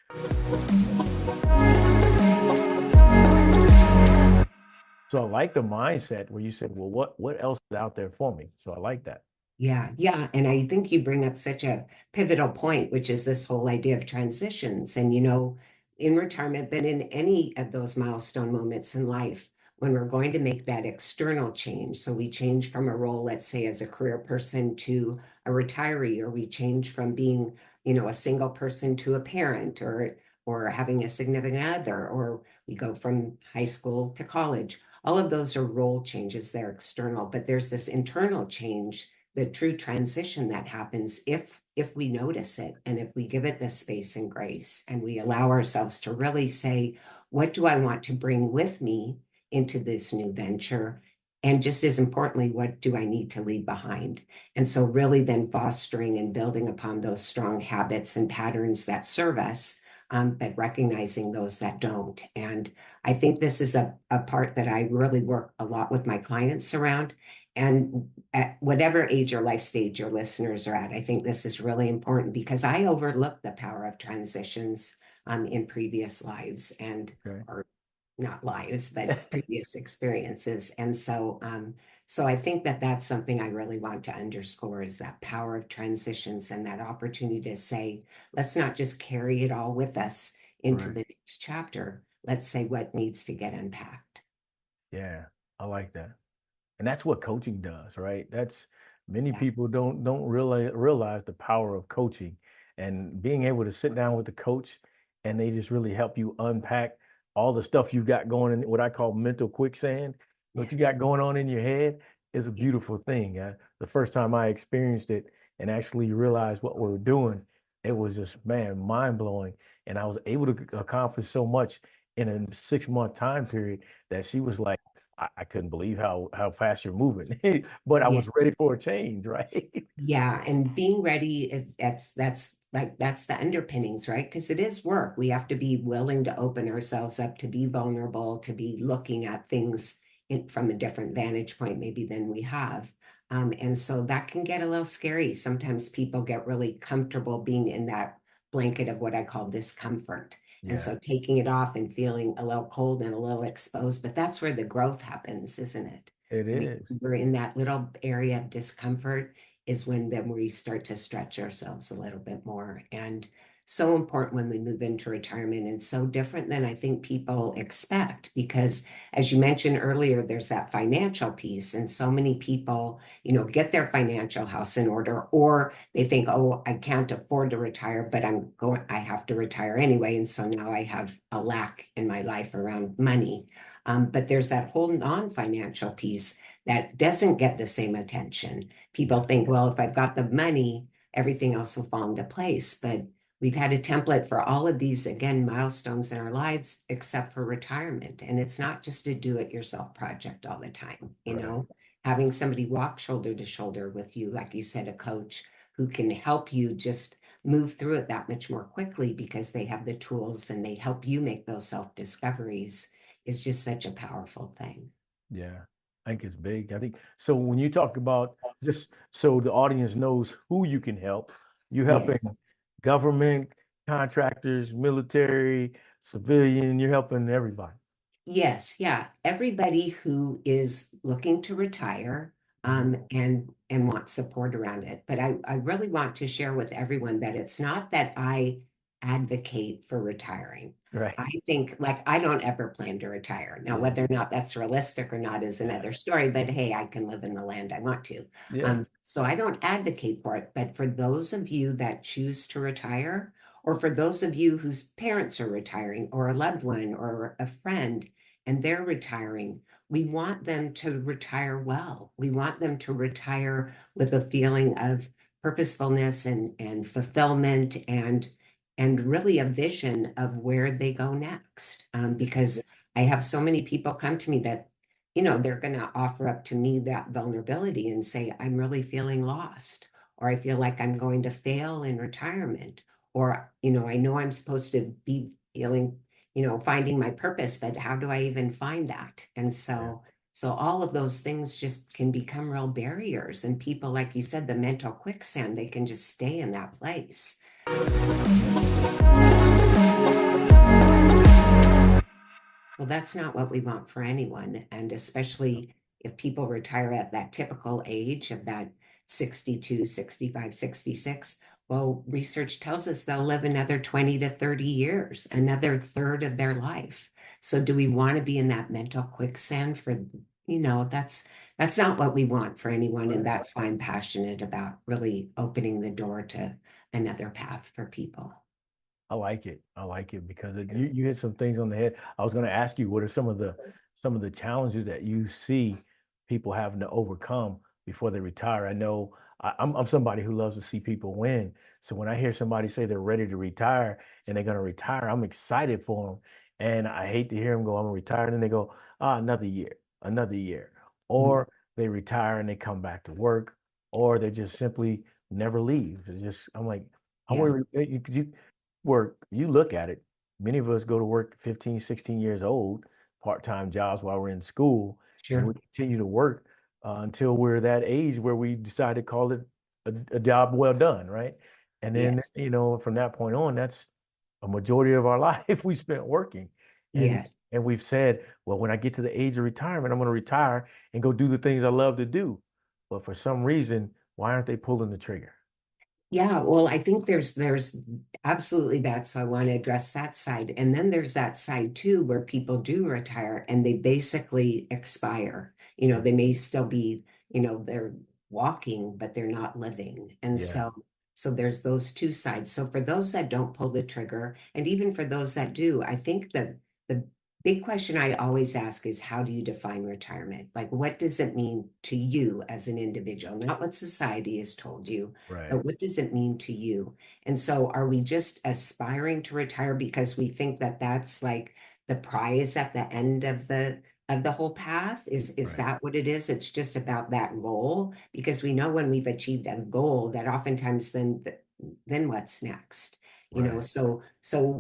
So I like the mindset where you said, well, what else is out there for me? So I like that. Yeah. And I think you bring up such a pivotal point, which is this whole idea of transitions. And, you know, in retirement, but in any of those milestone moments in life, when we're going to make that external change, so we change from a role, let's say as a career person to a retiree, or we change from being, a single person to a parent, or having a significant other, or we go from high school to college. All of those are role changes, they're external, but there's this internal change, the true transition that happens if we notice it, and if we give it the space and grace, and we allow ourselves to really say, what do I want to bring with me into this new venture? And just as importantly, what do I need to leave behind? And so really then fostering and building upon those strong habits and patterns that serve us, but recognizing those that don't. And I think this is a part that I really work a lot with my clients around. And at whatever age or life stage your listeners are at, I think this is really important, because I overlooked the power of transitions in previous lives, and or not lives, but previous experiences. And so I think that that's something I really want to underscore, is that power of transitions and that opportunity to say, let's not just carry it all with us into the next chapter. Let's say what needs to get unpacked. Yeah, I like that. And that's what coaching does, right? That's many people don't really realize the power of coaching, and being able to sit down with the coach and they just really help you unpack all the stuff you got going in, what I call mental quicksand. What you got going on in your head is a beautiful thing. The first time I experienced it and actually realized what we were doing, it was just, man, mind blowing. And I was able to accomplish so much in a 6-month time period that she was like, I couldn't believe how fast you're moving, but I was ready for a change, right? Yeah, and being ready is that's the underpinnings, right? Because it is work. We have to be willing to open ourselves up, to be vulnerable, to be looking at things from a different vantage point maybe than we have. And so that can get a little scary. Sometimes people get really comfortable being in that blanket of what I call discomfort. And so taking it off and feeling a little cold and a little exposed, but that's where the growth happens, isn't it? It is. We're in that little area of discomfort is when then we start to stretch ourselves a little bit more. And so important when we move into retirement, and so different than I think people expect, because as you mentioned earlier, there's that financial piece, and so many people, get their financial house in order, or they think, oh, I can't afford to retire, but I have to retire anyway. And so now I have a lack in my life around money. But there's that whole non-financial piece that doesn't get the same attention. People think, well, if I've got the money, everything else will fall into place. But we've had a template for all of these, again, milestones in our lives, except for retirement. And it's not just a do-it-yourself project all the time, having somebody walk shoulder to shoulder with you, like you said, a coach who can help you just move through it that much more quickly because they have the tools and they help you make those self-discoveries, is just such a powerful thing. Yeah, I think it's big. I think so. When you talk about, just so the audience knows who you can help, you helping government, contractors, military, civilian, you're helping everybody. Yes, yeah. Everybody who is looking to retire and want support around it. But I really want to share with everyone that it's not that I advocate for retiring. Right. I think, like, I don't ever plan to retire. Now, whether or not that's realistic or not is another story, but hey, I can live in the land I want to. So I don't advocate for it. But for those of you that choose to retire, or for those of you whose parents are retiring, or a loved one or a friend, and they're retiring, we want them to retire well. We want them to retire with a feeling of purposefulness and fulfillment, and really a vision of where they go next. Because I have so many people come to me that, they're going to offer up to me that vulnerability and say, I'm really feeling lost, or I feel like I'm going to fail in retirement, or, I know I'm supposed to be feeling, finding my purpose, but how do I even find that? And so all of those things just can become real barriers, and people, like you said, the mental quicksand, they can just stay in that place. Well, that's not what we want for anyone. And especially if people retire at that typical age of that 62, 65, 66, Well, research tells us they'll live another 20 to 30 years, another third of their life. So do we want to be in that mental quicksand for, that's not what we want for anyone. And that's why I'm passionate about really opening the door to another path for people. I like it. I like it because you hit some things on the head. I was going to ask you, what are some of the challenges that you see people having to overcome before they retire? I know I'm somebody who loves to see people win. So when I hear somebody say they're ready to retire and they're going to retire, I'm excited for them. And I hate to hear them go, I'm going to retire. And then they go, another year, another year. Or they retire and they come back to work, or they just simply never leave. It's just, I'm like, I want to, because work, you look at it, many of us go to work 15, 16 years old, part-time jobs while we're in school, and we continue to work until we're that age where we decide to call it a job well done, right? And then, from that point on, that's a majority of our life we spent working. And we've said, well, when I get to the age of retirement, I'm going to retire and go do the things I love to do. But for some reason, why aren't they pulling the trigger? Yeah, well, I think there's absolutely that. So I want to address that side. And then there's that side too, where people do retire and they basically expire. They may still be, they're walking, but they're not living. And so there's those two sides. So for those that don't pull the trigger, and even for those that do, I think the big question I always ask is, how do you define retirement? Like, what does it mean to you as an individual? Not what society has told you, but what does it mean to you? And so are we just aspiring to retire because we think that that's like the prize at the end of the whole path? Is that what it is? It's just about that goal, because we know when we've achieved a goal that oftentimes then what's next? So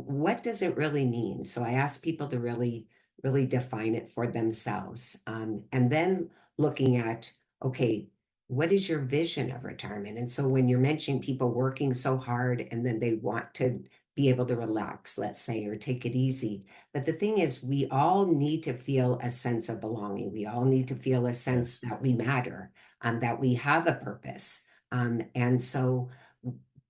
what does it really mean? So I ask people to really define it for themselves, and then looking at, okay, what is your vision of retirement? And so when you're mentioning people working so hard and then they want to be able to relax, let's say, or take it easy. But the thing is, we all need to feel a sense of belonging. We all need to feel a sense that we matter, that we have a purpose. And so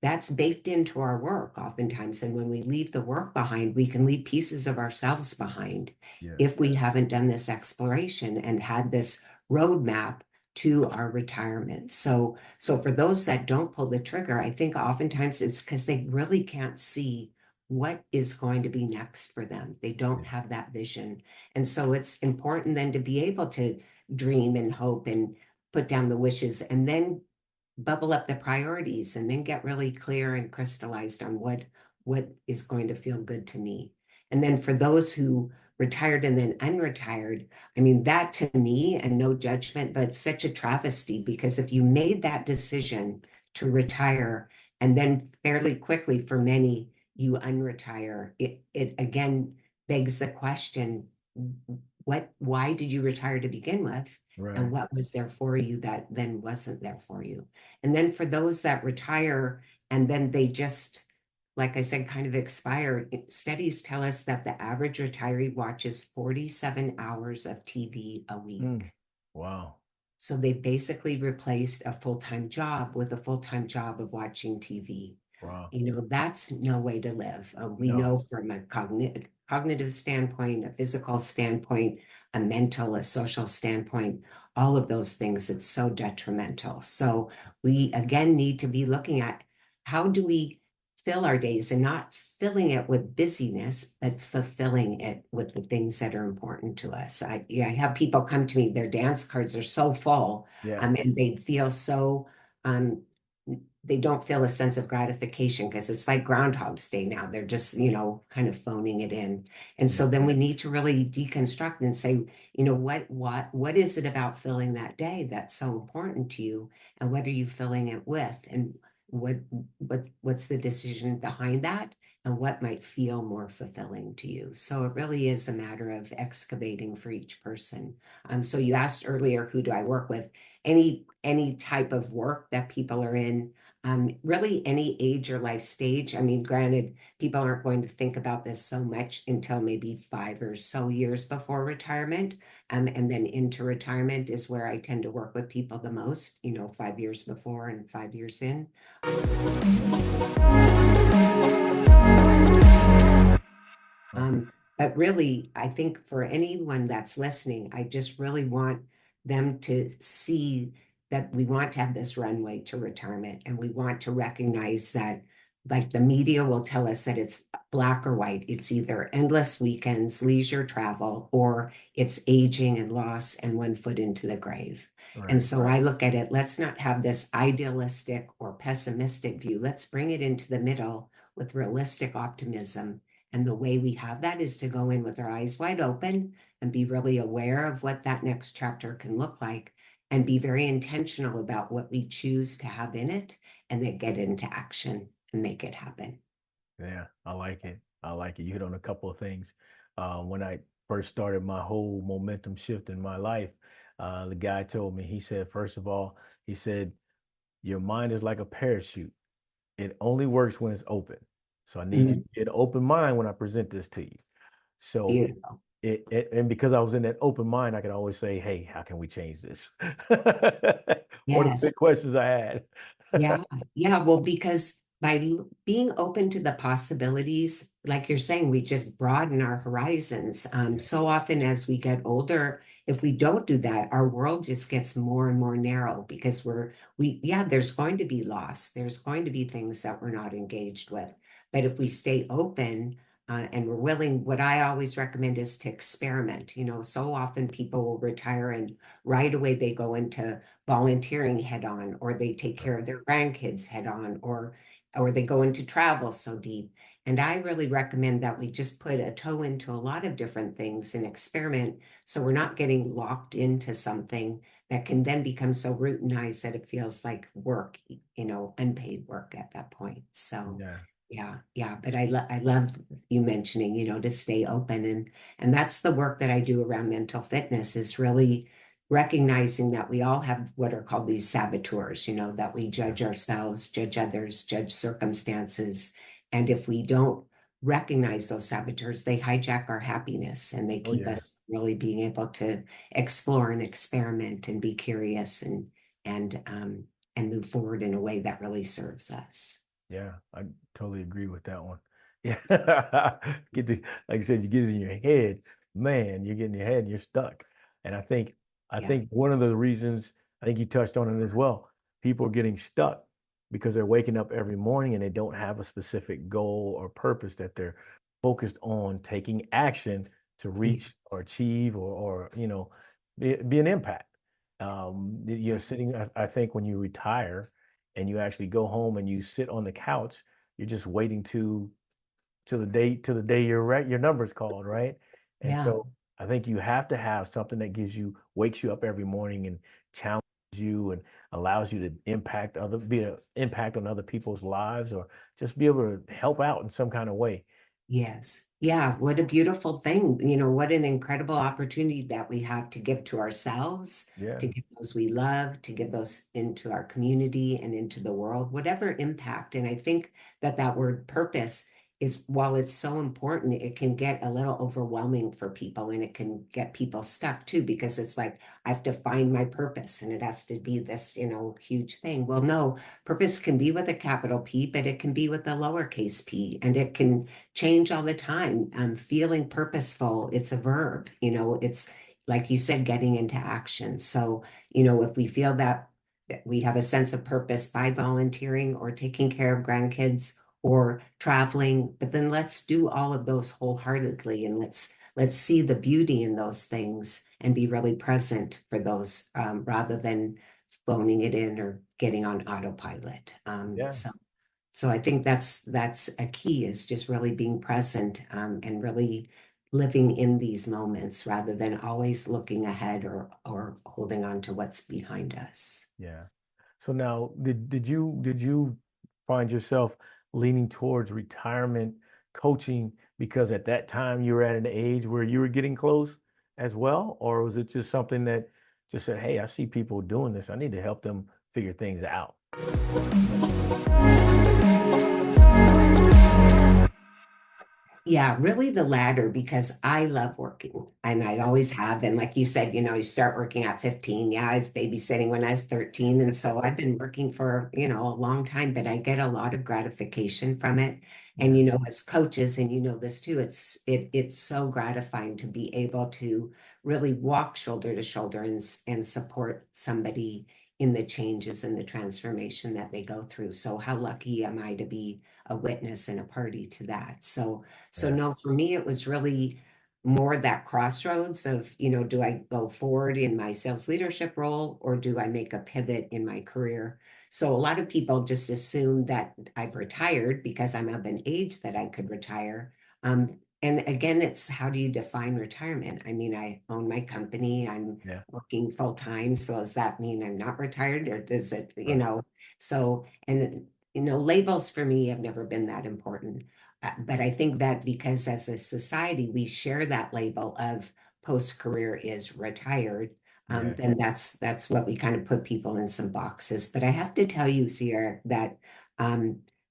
that's baked into our work oftentimes. And when we leave the work behind, we can leave pieces of ourselves behind if we haven't done this exploration and had this roadmap to our retirement. So for those that don't pull the trigger, I think oftentimes it's because they really can't see what is going to be next for them. They don't have that vision. And so it's important then to be able to dream and hope and put down the wishes, and then bubble up the priorities, and then get really clear and crystallized on what is going to feel good to me. And then for those who retired and then unretired, I mean, that to me, and no judgment, but it's such a travesty, because if you made that decision to retire and then fairly quickly for many you unretire, it again begs the question, why did you retire to begin with? And what was there for you that then wasn't there for you? And then for those that retire and then they just, like I said, kind of expire, studies tell us that the average retiree watches 47 hours of TV a week. Wow. So they basically replaced a full-time job with a full-time job of watching TV. Wow. That's no way to live. We know from a cognitive standpoint, a physical standpoint, a mental, a social standpoint, all of those things, it's so detrimental. So we again need to be looking at, how do we fill our days, and not filling it with busyness, but fulfilling it with the things that are important to us. I have people come to me, their dance cards are so full, and they feel so they don't feel a sense of gratification, because it's like Groundhog's Day now. They're just, kind of phoning it in. And so then we need to really deconstruct and say, what is it about filling that day that's so important to you? And what are you filling it with? And what's the decision behind that? And what might feel more fulfilling to you? So it really is a matter of excavating for each person. So you asked earlier, who do I work with? Any type of work that people are in, really any age or life stage. I mean, granted, people aren't going to think about this so much until maybe 5 or so years before retirement. And then into retirement is where I tend to work with people the most, 5 years before and 5 years in. But really, I think for anyone that's listening, I just really want them to see that we want to have this runway to retirement, and we want to recognize that, like the media will tell us that it's black or white. It's either endless weekends, leisure travel, or it's aging and loss and one foot into the grave. And so I look at it, let's not have this idealistic or pessimistic view. Let's bring it into the middle with realistic optimism. And the way we have that is to go in with our eyes wide open and be really aware of what that next chapter can look like, and be very intentional about what we choose to have in it, and then get into action and make it happen. Yeah, I like it. I like it. You hit on a couple of things. When I first started my whole momentum shift in my life, the guy told me, he said, first of all, he said, your mind is like a parachute. It only works when it's open. So I need you to get an open mind when I present this to you. So Beautiful. and because I was in that open mind, I could always say, hey, how can we change this? One of the Yes. big questions I had. Yeah. Yeah. Well, because by being open to the possibilities, like you're saying, we just broaden our horizons. So often as we get older, if we don't do that, our world just gets more and more narrow, because there's going to be loss. There's going to be things that we're not engaged with. But if we stay open, and we're willing, what I always recommend is to experiment. So often people will retire and right away they go into volunteering head on, or they take care of their grandkids head on, or they go into travel so deep. And I really recommend that we just put a toe into a lot of different things and experiment, so we're not getting locked into something that can then become so routinized that it feels like work, unpaid work at that point. So yeah. But I love you mentioning, to stay open, and that's the work that I do around mental fitness, is really recognizing that we all have what are called these saboteurs, that we judge ourselves, judge others, judge circumstances. And if we don't recognize those saboteurs, they hijack our happiness, and they keep us really being able to explore and experiment and be curious and move forward in a way that really serves us. Yeah, I totally agree with that one. Yeah. Like I said, you get it in your head, man, you get in your head and you're stuck. And I think one of the reasons, I think you touched on it as well, people are getting stuck because they're waking up every morning and they don't have a specific goal or purpose that they're focused on taking action to reach or achieve or be an impact. You're sitting, I think when you retire and you actually go home and you sit on the couch, you're just waiting till the day your number's called, right? And so I think you have to have something that wakes you up every morning and challenges you and allows you to be an impact on other people's lives, or just be able to help out in some kind of way. Yes. Yeah. What a beautiful thing. What an incredible opportunity that we have to give to ourselves, to give those we love, to give those into our community and into the world, whatever impact. And I think that word purpose is, while it's so important, it can get a little overwhelming for people, and it can get people stuck too, because it's like, I have to find my purpose and it has to be this, huge thing. Well, no, purpose can be with a capital P, but it can be with a lowercase p, and it can change all the time. Feeling purposeful, it's a verb, it's like you said, getting into action. So, if we feel that we have a sense of purpose by volunteering or taking care of grandkids or traveling, but then let's do all of those wholeheartedly, and let's see the beauty in those things and be really present for those, rather than phoning it in or getting on autopilot. So I think that's a key, is just really being present, and really living in these moments rather than always looking ahead or holding on to what's behind us. Yeah. So now, did you find yourself leaning towards retirement coaching because at that time you were at an age where you were getting close as well? Or was it just something that just said, hey, I see people doing this, I need to help them figure things out? Yeah, really the latter, because I love working and I always have. And like you said, you start working at 15. Yeah, I was babysitting when I was 13. And so I've been working for, a long time, but I get a lot of gratification from it. And, as coaches, and this too, it's so gratifying to be able to really walk shoulder to shoulder and support somebody in the changes and the transformation that they go through. So how lucky am I to be a witness and a party to that? So no, for me, it was really more that crossroads of, do I go forward in my sales leadership role, or do I make a pivot in my career? So a lot of people just assume that I've retired because I'm of an age that I could retire. And again, it's how do you define retirement? I mean, I own my company, I'm working full time. So does that mean I'm not retired, or does it, so, and, labels for me have never been that important. But I think that because as a society, we share that label of post-career is retired, then that's what we kind of put people in some boxes. But I have to tell you, Sierra, that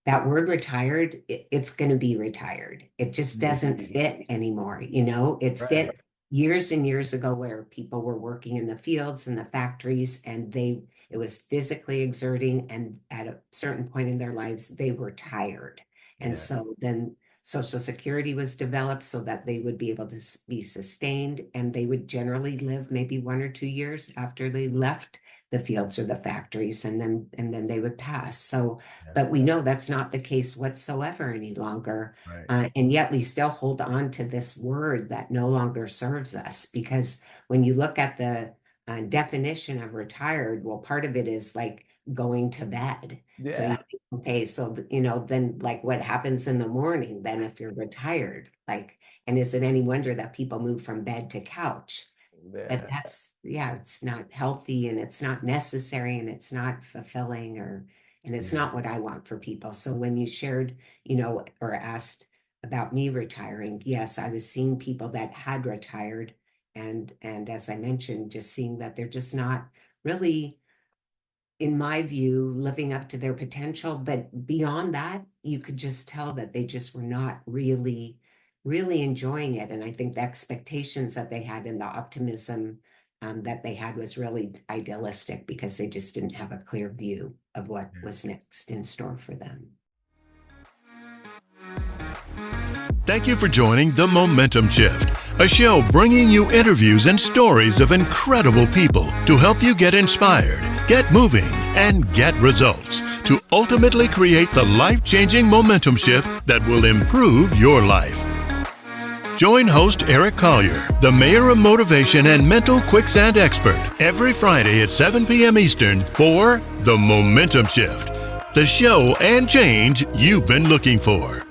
that word retired, it's going to be retired. It just doesn't fit anymore. It fit years and years ago, where people were working in the fields and the factories, and it was physically exerting. And at a certain point in their lives, they were tired. And so then Social Security was developed so that they would be able to be sustained, and they would generally live maybe 1 or 2 years after they left the fields or the factories, and then they would pass. So, but we know that's not the case whatsoever any longer. And yet we still hold on to this word that no longer serves us, because when you look at the definition of retired, well, part of it is like going to bed. So you think, okay, so then like what happens in the morning then if you're retired? Like, and is it any wonder that people move from bed to couch? But that's, it's not healthy, and it's not necessary, and it's not fulfilling, and it's not what I want for people. So when you shared, or asked about me retiring, yes, I was seeing people that had retired, and as I mentioned, just seeing that they're just not really, in my view, living up to their potential. But beyond that, you could just tell that they just were not really enjoying it. And I think the expectations that they had and the optimism that they had was really idealistic, because they just didn't have a clear view of what was next in store for them. Thank you for joining The Momentum Shift, a show bringing you interviews and stories of incredible people to help you get inspired, get moving, and get results to ultimately create the life-changing momentum shift that will improve your life. Join host Eric Collier, the Mayor of Motivation and Mental Quicksand Expert, every Friday at 7 p.m. Eastern for The Momentum Shift, the show and change you've been looking for.